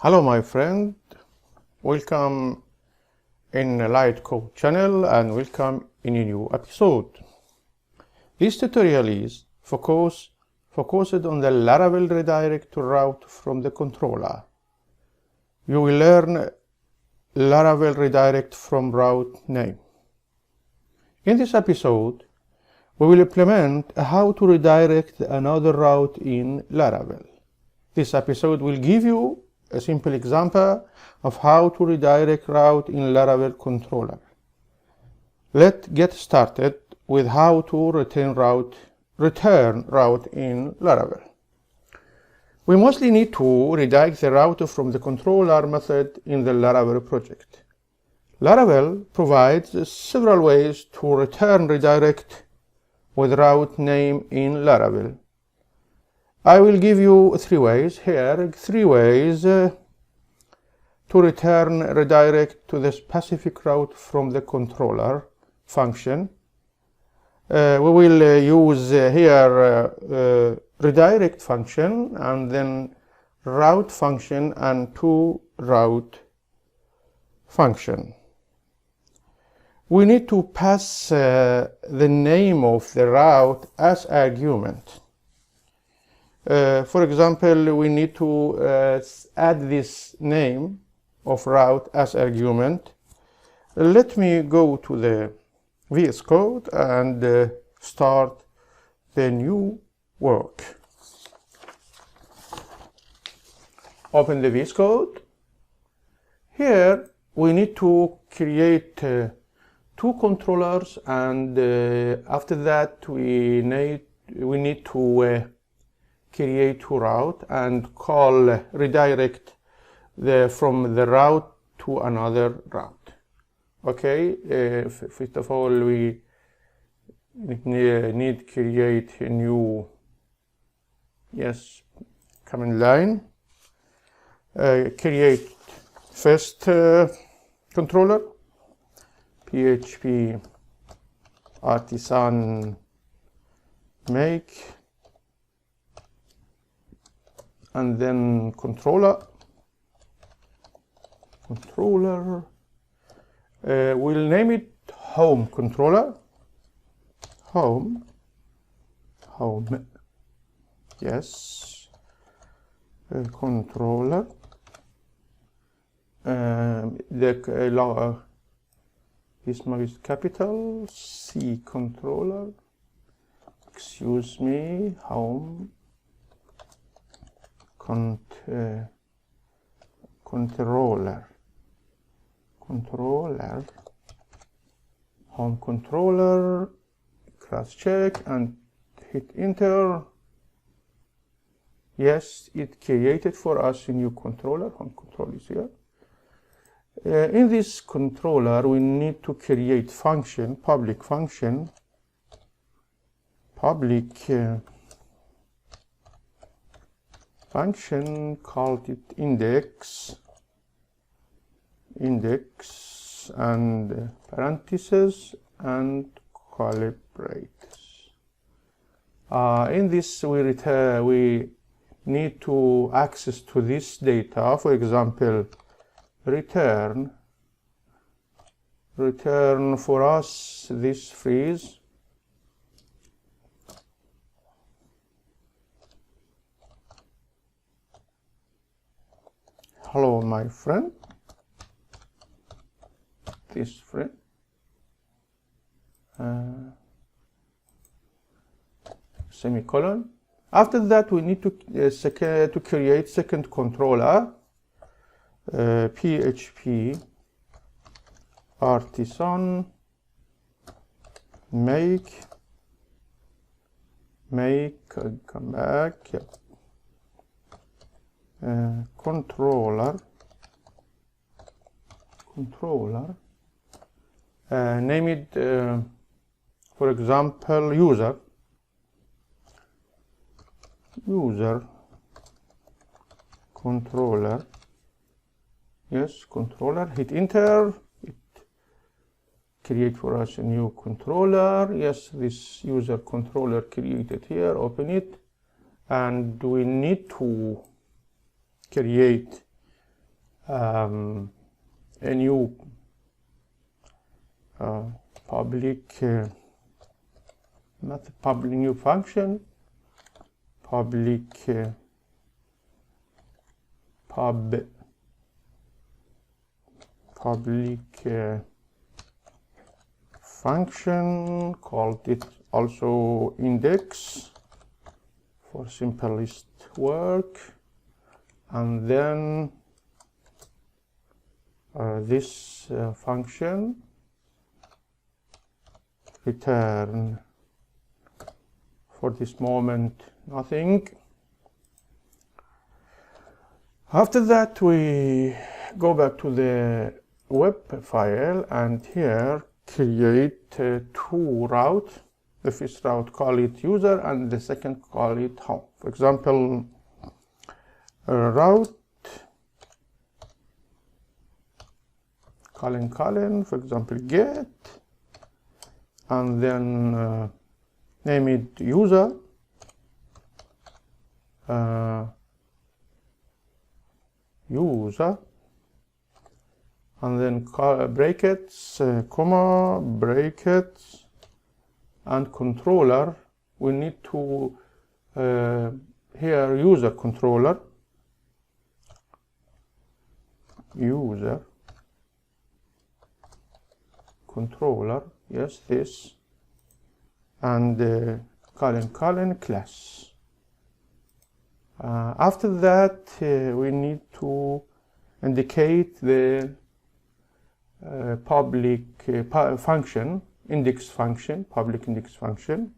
Hello my friend, welcome in Light Code channel and welcome in a new episode. This tutorial is focused on the Laravel redirect to route from the controller. You will learn Laravel redirect from route name. In this episode, we will implement how to redirect another route in Laravel. This episode will give you a simple example of how to redirect route in Laravel controller. Let's get started with how to return route in Laravel. We mostly need to redirect the route from the controller method in the Laravel project. Laravel provides several ways to return redirect with route name in Laravel. I will give you three ways to return redirect to the specific route from the controller function. We will use here redirect function and then route function and to route function. We need to pass the name of the route as argument. For example, we need to add this name of route as argument. Let me go to the VS Code and start the new work. Open the VS Code. Here we need to create two controllers, and after that we need to create two route and call redirect from the route to another route. Okay, first of all we need create a new command line. Create first controller PHP artisan make and then controller. We'll name it home controller. Home. Yes. Controller. This must be capital C controller. Excuse me. Home. Controller, home controller, cross check and hit enter. Yes, it created for us a new controller. Home controller is here. In this controller we need to create function, public function, function called it index and parentheses and calibrate. In this we need to access to this data. For example, return for us this phrase. Hello my friend, this friend, semicolon. After that we need to create second controller, PHP artisan make, come back, controller, name it for example user controller. Yes, controller, hit enter. It create for us a new controller. Yes, this user controller created here. Open it, and we need to create a new public not public new function, public function, called it also index for simplest work, and then this function return for this moment nothing. After that we go back to the web file and here create two routes. The first route call it user and the second call it home. For example, route colon, for example, get, and then name it user, and then brackets, comma, brackets, and controller. We need to here user controller, yes, this, and colon class. After that we need to indicate the public function, index function, public index function.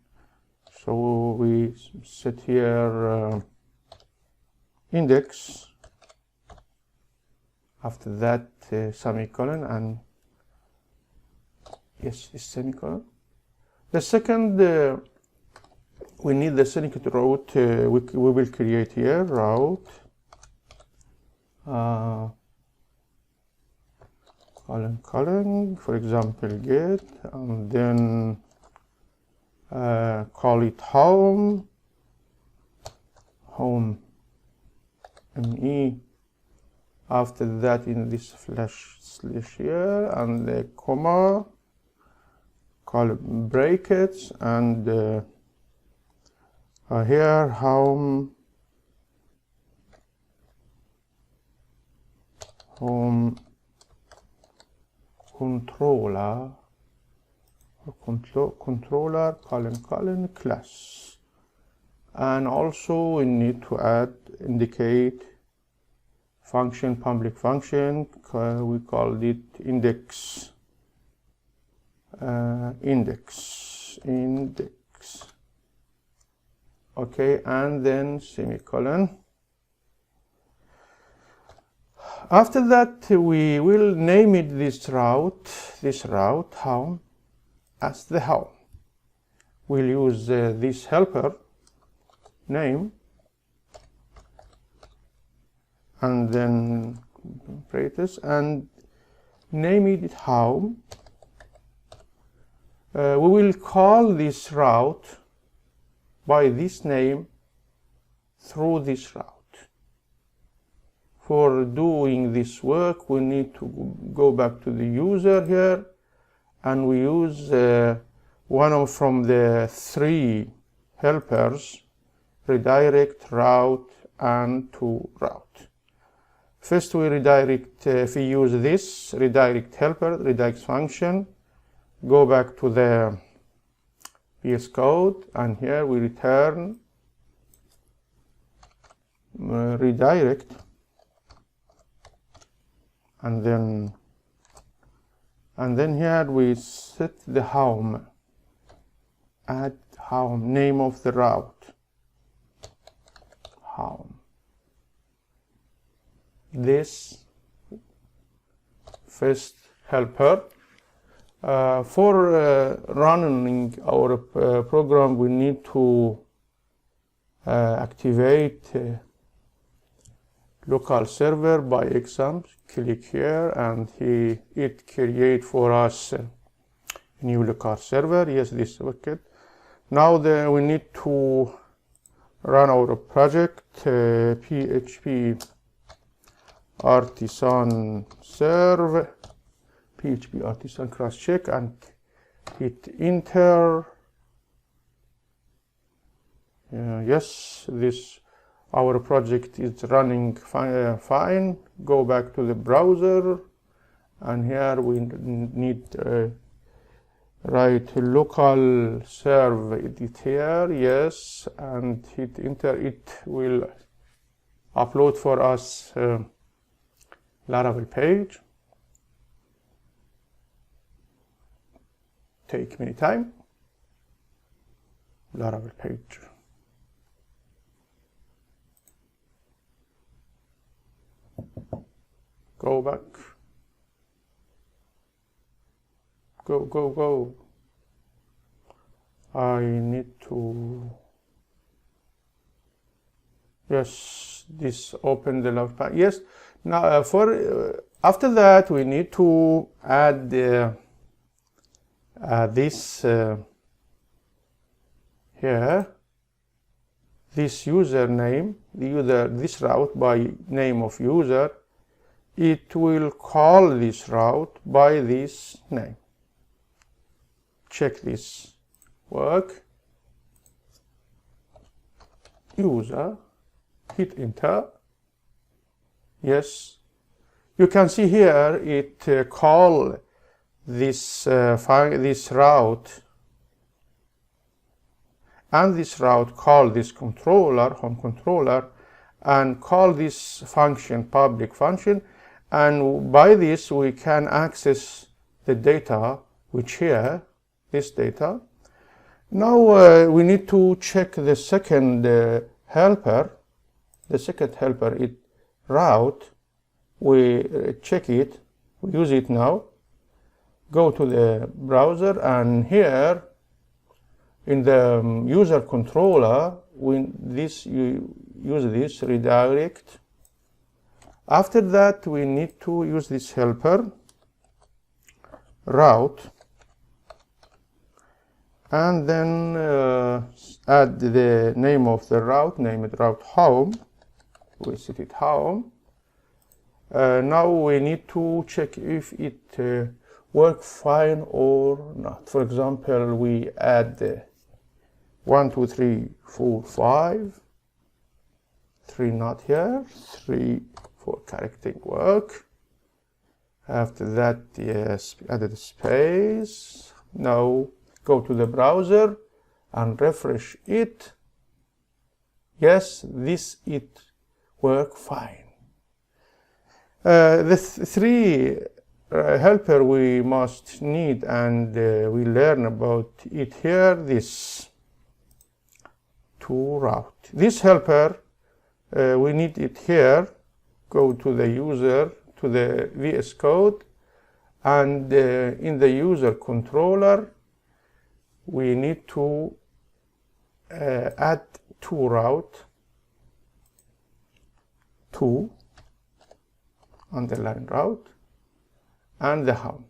So we set here index, after that semicolon, and yes, this semicolon. The second we need the second route we will create here, route colon, for example, get, and then call it home, me. After that, in this slash here, and the comma, call it brackets, and here home controller, colon class. And also we need to indicate function, public function, we called it index, okay, and then semicolon. After that we will name it this route home as the home. We'll use this helper name and then brackets and name it home. We will call this route by this name through this route. For doing this work, we need to go back to the user here, and we use one from the three helpers, redirect, route, and to route. First we redirect, if we use this redirect helper, redirect function, go back to the VS Code, and here we return redirect, and then here we set the home, add home, name of the route, home. This first helper. For running our program, we need to activate local server by example. Click here and it create for us a new local server. Yes, this bucket. Now we need to run our project. PHP artisan serve PHP artisan cross check and hit enter. Yes, our project is running fine. Go back to the browser, and here we need write local serve edit here, yes, and hit enter. It will upload for us Laravel page. Take many time. Laravel page. Go back. Go. I need to. Yes, this open the log file. Yes. Now after that we need to add this here. This username, this route by name of user. It will call this route by this name. Check this work. User, hit enter. Yes, you can see here it call this route, and this route call this controller, home controller, and call this function, public function. And by this we can access the data, which here, this data. Now we need to check the second helper. The second helper is route. We check it, we use it now. Go to the browser, and here in the user controller, you use this redirect. After that, we need to use this helper route, and then add the name of the route, name it route home. We set it home. Now we need to check if it works fine or not. For example, we add 1, 2, 3, 4, 5, 3 not here, 3 for correcting work. After that, yes, added space. Now go to the browser and refresh it. Yes, it work fine. The three helper we must need, and we learn about it here. This to route. This helper we need it here. Go to the user, to the VS Code, and in the user controller we need to add to route, to underline route, and the home.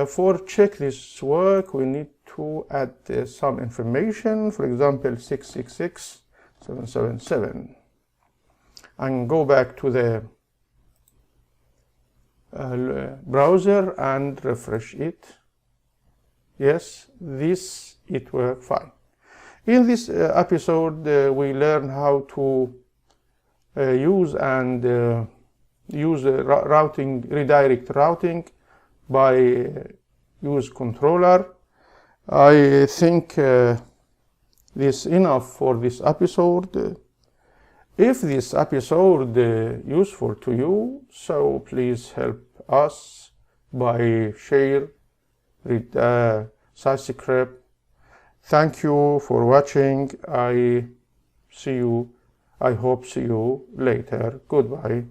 For check this work, we need to add some information, for example 666 777, and go back to the browser and refresh it. Yes, it worked fine. In this episode, we learn how to use routing, redirect routing by use controller. I think this enough for this episode. If this episode useful to you, so please help us by share, subscribe. Thank you for watching. I hope see you later. Goodbye.